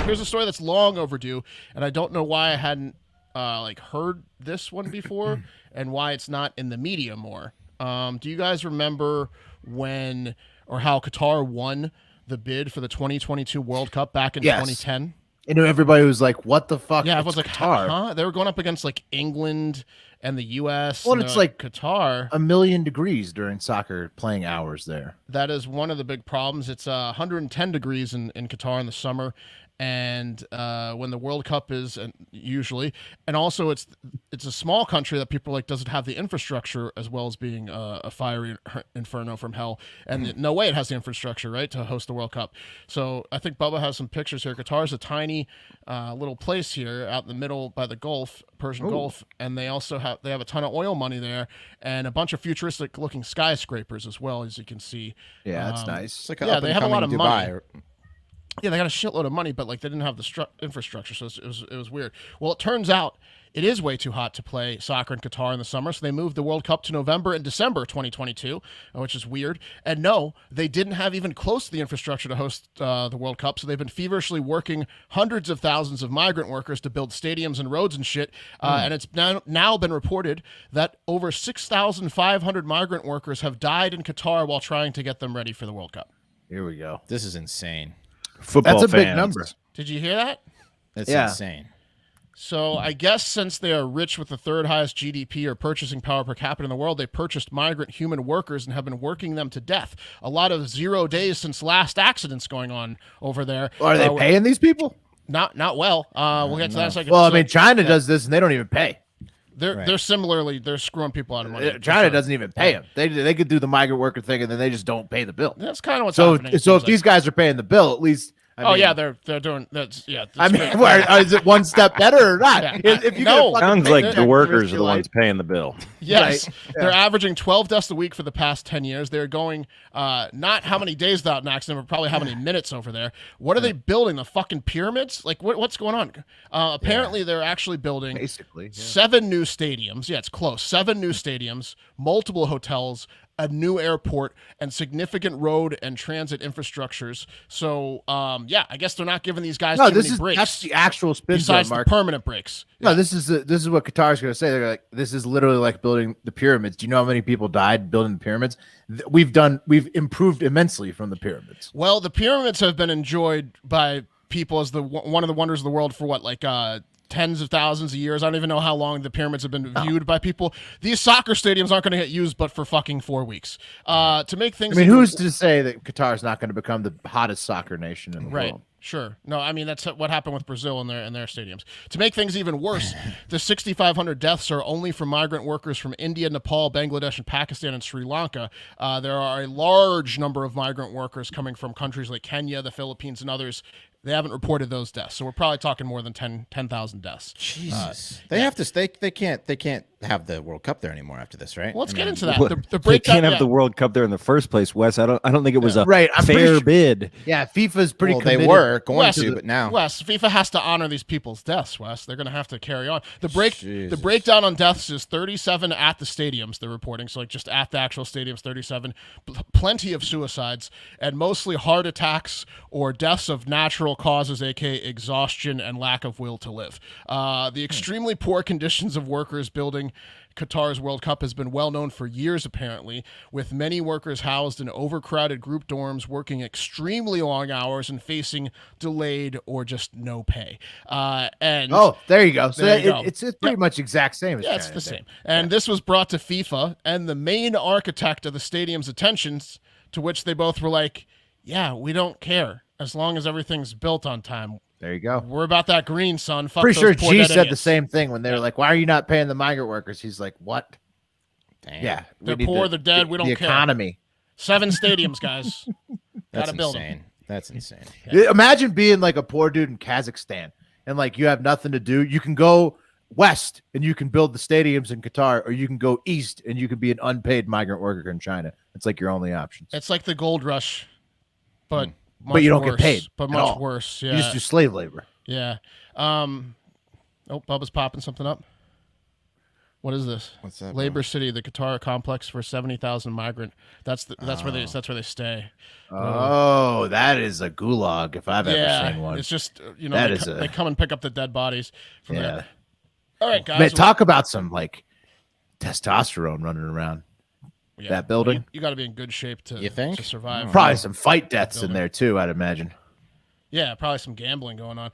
here's a story that's long overdue, and I don't know why I hadn't heard this one before, and why it's not in the media more. Do you guys remember when or how Qatar won the bid for the 2022 World Cup back in 2010? And everybody was like, "What the fuck?" Yeah, it was like, huh? They were going up against like England and the U.S. Well, it's like Qatar. 1,000,000 degrees during soccer playing hours there. That is one of the big problems. It's 110 degrees in Qatar in the summer, and when the World Cup is usually, and also it's a small country that people like doesn't have the infrastructure as well as being a fiery inferno from hell, and no way it has the infrastructure, right, to host the World Cup. So I think Bubba has some pictures here. Qatar is a tiny little place here out in the middle by the Gulf, Persian Gulf, and they also have a ton of oil money there and a bunch of futuristic looking skyscrapers as well, as you can see. Yeah, that's nice. It's like they have a lot of Dubai. money. Yeah, they got a shitload of money, but like they didn't have the infrastructure, so it was weird. Well, it turns out it is way too hot to play soccer in Qatar in the summer, so they moved the World Cup to November and December 2022, which is weird. And no, they didn't have even close to the infrastructure to host the World Cup, so they've been feverishly working hundreds of thousands of migrant workers to build stadiums and roads and shit. And it's now been reported that over 6,500 migrant workers have died in Qatar while trying to get them ready for the World Cup. Here we go. This is insane. Football That's a big fans. number. Did you hear that? That's Yeah. insane. So I guess since they are rich with the third highest GDP or purchasing power per capita in the world, they purchased migrant human workers and have been working them to death. A lot of 0 days since last accidents going on over there. Are they paying these people? Not well. We'll get to that in a second. Well, I So, mean, China does this and they don't even pay. they're similarly they're screwing people out of money. China doesn't even pay them. They could do the migrant worker thing and then they just don't pay the bill. That's kind of what's So happening. if these guys are paying the bill, at least. I mean, yeah, they're doing that's yeah. I that's mean, great. is it one step better or not? Yeah. If you No. get a fucking Sounds like paycheck the for workers your are the life- ones paying the bill. Yes, Right. they're averaging 12 deaths a week for the past 10 years. They're going not how many days without an accident, but probably how many minutes over there. What are they building? The fucking pyramids? Like what's going on? Apparently, they're actually building Basically, 7 new stadiums. Yeah, it's close. 7 new stadiums, multiple hotels, a new airport, and significant road and transit infrastructures. So, I guess they're not giving these guys too many breaks. That's the actual spin besides zone, the Mark. permanent breaks. No, this is what Qatar's going to say. They're like, this is literally like building the pyramids. Do you know how many people died building the pyramids? We've improved immensely from the pyramids. Well, the pyramids have been enjoyed by people as one of the wonders of the world for tens of thousands of years. I don't even know how long the pyramids have been viewed by people. These soccer stadiums aren't going to get used but for fucking 4 weeks. To make things... I mean, who's to say that Qatar is not going to become the hottest soccer nation in the world? Sure. No, I mean, that's what happened with Brazil in their stadiums. To make things even worse, the 6,500 deaths are only from migrant workers from India, Nepal, Bangladesh, and Pakistan, and Sri Lanka. There are a large number of migrant workers coming from countries like Kenya, the Philippines, and others. They haven't reported those deaths, so we're probably talking more than 10,000 deaths. Jesus, they have to stay. They can't have the World Cup there anymore after this, right? Well, let's get into that. Well, The they breakdown, can't have the World Cup there in the first place, Wes. I don't think it was a Right, I'm pretty fair sure- bid. Yeah, FIFA's pretty Well, committed. they were going Wes, to, but now Wes, FIFA has to honor these people's deaths, Wes. They're going to have to carry on. The Jesus. breakdown on deaths is 37 at the stadiums, they're reporting. So, like, just at the actual stadiums, 37. Plenty of suicides, and mostly heart attacks or deaths of natural causes, aka exhaustion and lack of will to live. The extremely poor conditions of workers building Qatar's World Cup has been well known for years, apparently, with many workers housed in overcrowded group dorms, working extremely long hours and facing delayed or just no pay. And there you go. So There you go. it's pretty much exact same as yeah, it's China the did. same. And this was brought to FIFA and the main architect of the stadium's attentions, to which they both were like, yeah, we don't care as long as everything's built on time. There you go. We're about that green, son. Fuck Pretty those sure poor G dead said the idiots. same thing when they were like, "Why are you not paying the migrant workers?" He's like, "What? Damn. Yeah, we They're need poor, they're dead, we don't the care." economy." 7 stadiums, guys. That's Gotta build 'em. insane. That's insane. Imagine being like a poor dude in Kazakhstan and like you have nothing to do. You can go west and you can build the stadiums in Qatar, or you can go east and you can be an unpaid migrant worker in China. It's like your only options. It's like the gold rush, but you don't get worse, paid But at much all. worse. Yeah. You just do slave labor. Yeah. Bubba's popping something up. What is this? What's that? Labor City, the Qatar complex for 70,000 migrant. That's where they stay. Oh, that is a gulag if I've ever seen one. It's just they come and pick up the dead bodies from there. All right, guys. Man, talk about some like testosterone running around that building. You got to be in good shape to You think? to survive. Probably some fight deaths in there too, I'd imagine. Yeah, probably some gambling going on.